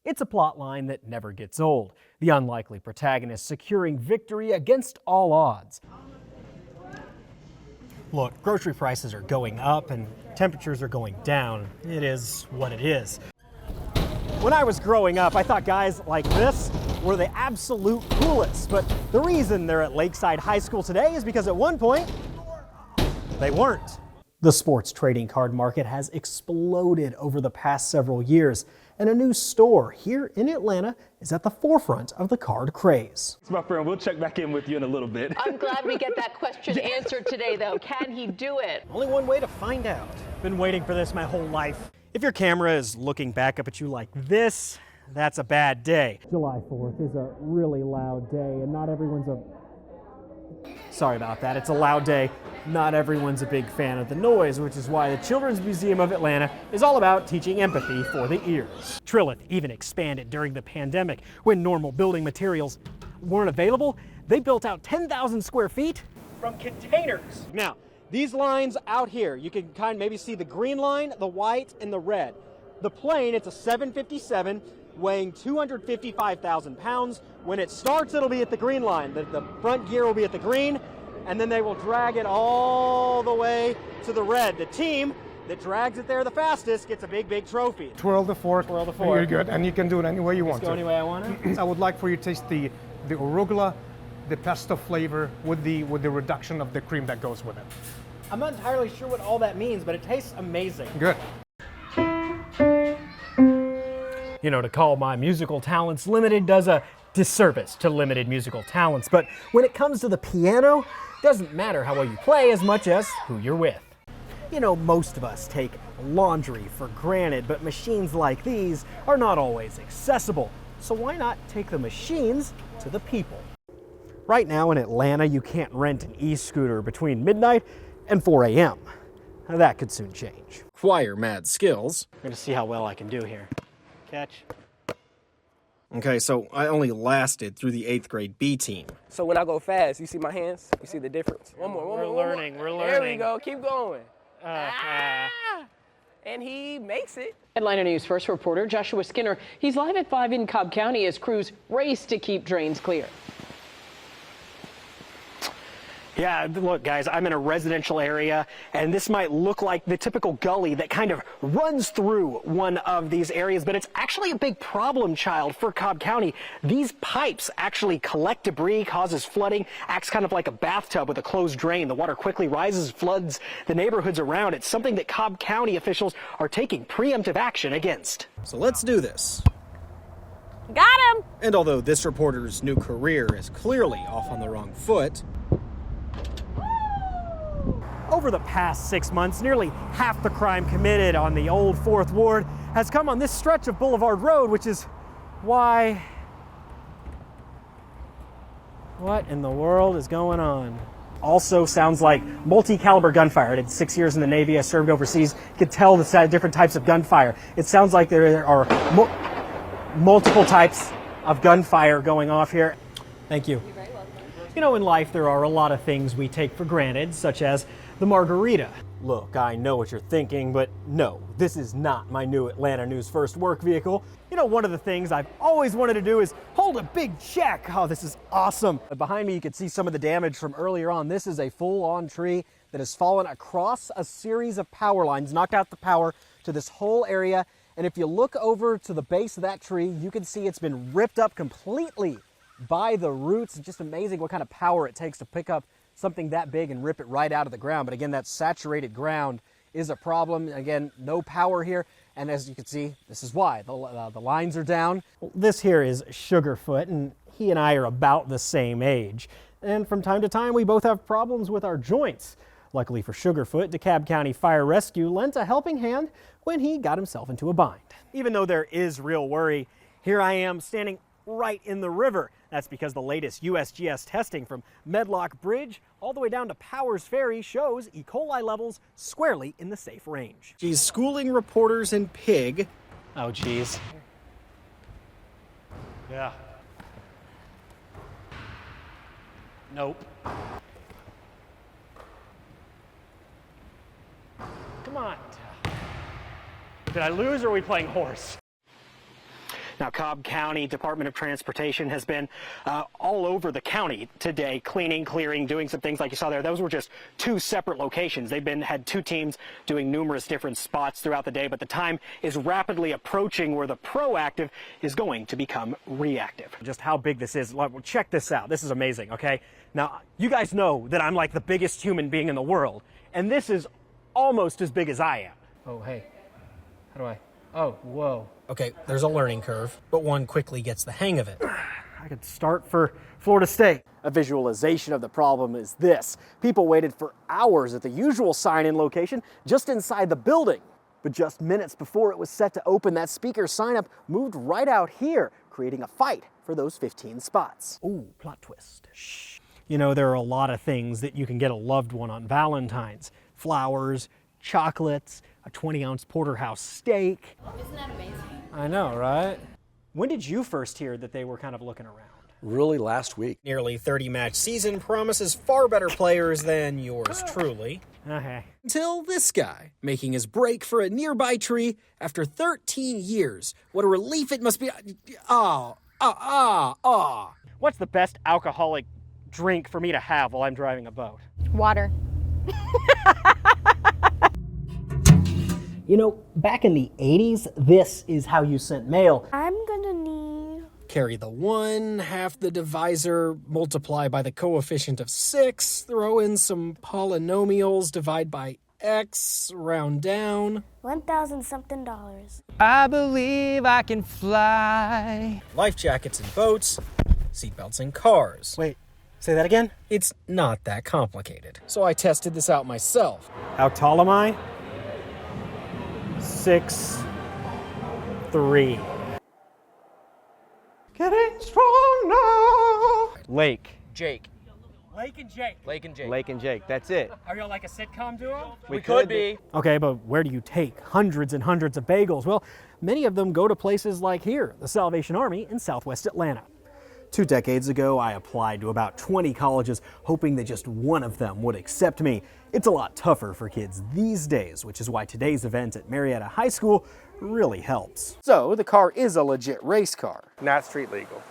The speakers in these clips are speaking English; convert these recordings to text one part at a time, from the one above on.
It's a plot line that never gets old, the unlikely protagonist securing victory against all odds. Look, grocery prices are going up and temperatures are going down. It is what it is. When I was growing up, I thought guys like this were the absolute coolest, but the reason they're at Lakeside High School today is because at one point, they weren't. The sports trading card market has exploded over the past several years, and a new store here in Atlanta is at the forefront of the card craze. My friend, we'll check back in with you in a little bit. I'm glad we get that question answered today, though. Can he do it? Only one way to find out. Been waiting for this my whole life. If your camera is looking back up at you like this, that's a bad day. July 4th is a really loud day, and not everyone's Sorry about that, it's a loud day. Not everyone's a big fan of the noise, which is why the Children's Museum of Atlanta is all about teaching empathy for the ears. Trillett even expanded during the pandemic. When normal building materials weren't available, they built out 10,000 square feet from containers. Now, these lines out here, you can kind of maybe see the green line, the white, and the red. The plane, it's a 757, weighing 255,000 pounds. When it starts, it'll be at the green line. The front gear will be at the green, and then they will drag it all the way to the red. The team that drags it there the fastest gets a big, big trophy. Twirl the fork. Twirl the fork. You're good, and you can do it any way you want to. Go any way I want to. I would like for you to taste the arugula, the pesto flavor with the reduction of the cream that goes with it. I'm not entirely sure what all that means, but it tastes amazing. Good. You know, to call my musical talents limited does a disservice to limited musical talents, but when it comes to the piano, it doesn't matter how well you play as much as who you're with. You know, most of us take laundry for granted, but machines like these are not always accessible. So why not take the machines to the people? Right now in Atlanta, you can't rent an e-scooter between midnight and 4 a.m. Now, that could soon change. Acquire mad skills. We're gonna see how well I can do here. Catch. Okay, so I only lasted through the 8th grade B team. So when I go fast, you see my hands? You see the difference? One more. We're learning. There we go, keep going. And he makes it. Atlanta News First reporter Joshua Skinner. He's live at 5 in Cobb County as crews race to keep drains clear. Yeah, look guys, I'm in a residential area, and this might look like the typical gully that kind of runs through one of these areas, but it's actually a big problem child for Cobb County. These pipes actually collect debris, causes flooding, acts kind of like a bathtub with a closed drain. The water quickly rises, floods the neighborhoods around. It's something that Cobb County officials are taking preemptive action against. So let's do this. Got him! And although this reporter's new career is clearly off on the wrong foot, over the past 6 months, nearly half the crime committed on the old 4th Ward has come on this stretch of Boulevard Road, which is why... What in the world is going on? Also sounds like multi-caliber gunfire. I did 6 years in the Navy, I served overseas, could tell the different types of gunfire. It sounds like there are multiple types of gunfire going off here. Thank you. You're very welcome. You know, in life there are a lot of things we take for granted, such as the margarita. Look, I know what you're thinking, but no, this is not my new Atlanta News First work vehicle. You know, one of the things I've always wanted to do is hold a big check. Oh, this is awesome. Behind me, you can see some of the damage from earlier on. This is a full-on tree that has fallen across a series of power lines, knocked out the power to this whole area. And if you look over to the base of that tree, you can see it's been ripped up completely by the roots. It's just amazing what kind of power it takes to pick up something that big and rip it right out of the ground. But again, that saturated ground is a problem. Again, no power here. And as you can see, this is why. The lines are down. This here is Sugarfoot, and he and I are about the same age. And from time to time, we both have problems with our joints. Luckily for Sugarfoot, DeKalb County Fire Rescue lent a helping hand when he got himself into a bind. Even though there is real worry, here I am standing right in the river. That's because the latest USGS testing from Medlock Bridge all the way down to Powers Ferry shows E. coli levels squarely in the safe range. She's schooling reporters in pig. Oh, geez. Yeah. Nope. Come on. Did I lose or are we playing horse? Now, Cobb County Department of Transportation has been all over the county today, cleaning, clearing, doing some things like you saw there. Those were just two separate locations. They've had two teams doing numerous different spots throughout the day, but the time is rapidly approaching where the proactive is going to become reactive. Just how big this is. Check this out. This is amazing, okay? Now, you guys know that I'm like the biggest human being in the world, and this is almost as big as I am. Oh, hey. How do I? Oh, whoa. Okay, there's a learning curve, but one quickly gets the hang of it. I could start for Florida State. A visualization of the problem is this. People waited for hours at the usual sign-in location just inside the building. But just minutes before it was set to open, that speaker sign-up moved right out here, creating a fight for those 15 spots. Ooh, plot twist. Shh. You know, there are a lot of things that you can get a loved one on Valentine's. Flowers, chocolates, a 20-ounce porterhouse steak. Isn't that amazing? I know, right? When did you first hear that they were kind of looking around? Really last week. Nearly 30-match season promises far better players than yours truly. Okay. Until this guy, making his break for a nearby tree after 13 years. What a relief it must be. What's the best alcoholic drink for me to have while I'm driving a boat? Water. You know, back in the 80s, this is how you sent mail. I'm gonna need... Carry the 1, half the divisor, multiply by the coefficient of 6, throw in some polynomials, divide by x, round down. $1,000 something. I believe I can fly. Life jackets in boats, seatbelts in cars. Wait, say that again? It's not that complicated. So I tested this out myself. How tall am I? 6'3". Getting strong now. Lake. Jake. Lake and Jake. Lake and Jake. Lake and Jake. That's it. Are y'all like a sitcom duo? We could be. Okay, but where do you take hundreds and hundreds of bagels? Well, many of them go to places like here, the Salvation Army in Southwest Atlanta. 2 decades ago, I applied to about 20 colleges, hoping that just one of them would accept me. It's a lot tougher for kids these days, which is why today's event at Marietta High School really helps. So, the car is a legit race car. Not street legal.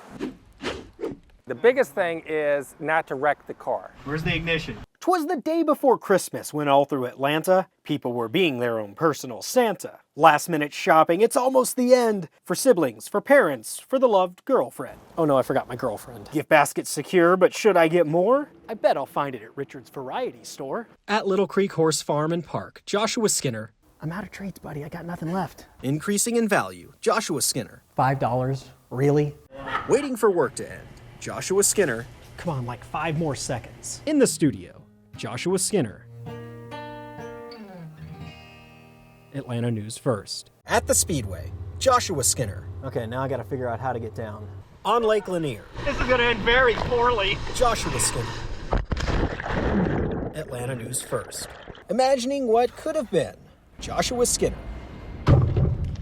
The biggest thing is not to wreck the car. Where's the ignition? 'Twas the day before Christmas when all through Atlanta, people were being their own personal Santa. Last minute shopping, it's almost the end. For siblings, for parents, for the loved girlfriend. Oh no, I forgot my girlfriend. Gift basket secure, but should I get more? I bet I'll find it at Richard's Variety Store. At Little Creek Horse Farm and Park, Joshua Skinner. I'm out of treats, buddy. I got nothing left. Increasing in value, Joshua Skinner. $5, really? Waiting for work to end, Joshua Skinner. Come on, like 5 more seconds. In the studio, Joshua Skinner. Atlanta News First. At the Speedway, Joshua Skinner. Okay, now I gotta figure out how to get down. On Lake Lanier. This is gonna end very poorly. Joshua Skinner. Atlanta News First. Imagining what could have been. Joshua Skinner.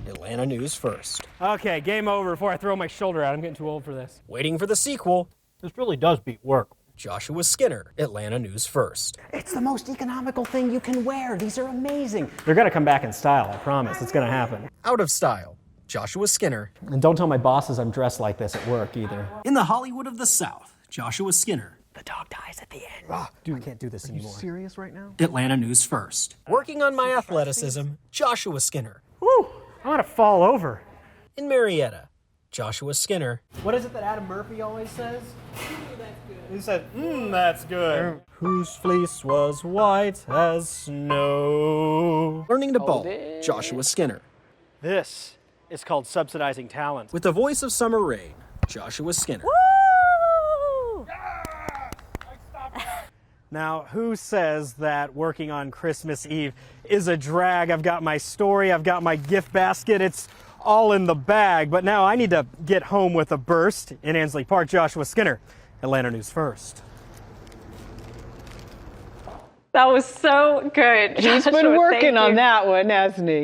Atlanta News First. Okay, game over before I throw my shoulder out. I'm getting too old for this. Waiting for the sequel. This really does beat work. Joshua Skinner, Atlanta News First. It's the most economical thing you can wear. These are amazing. They're gonna come back in style, I promise. It's gonna happen. Out of style, Joshua Skinner. And don't tell my bosses I'm dressed like this at work either. In the Hollywood of the South, Joshua Skinner. The dog dies at the end. Dude, I can't do this anymore. Are you serious right now? Atlanta News First. Working on my athleticism, Joshua Skinner. Woo! I'm gonna fall over. In Marietta, Joshua Skinner. What is it that Adam Murphy always says? He said, that's good. Whose fleece was white as snow. Learning to bowl, Joshua Skinner. This is called subsidizing talent. With the voice of summer rain, Joshua Skinner. Woo! Now, who says that working on Christmas Eve is a drag? I've got my story, I've got my gift basket, it's all in the bag. But now I need to get home with a burst. In Ansley Park, Joshua Skinner, Atlanta News First. That was so good. He's been working on that one, hasn't he?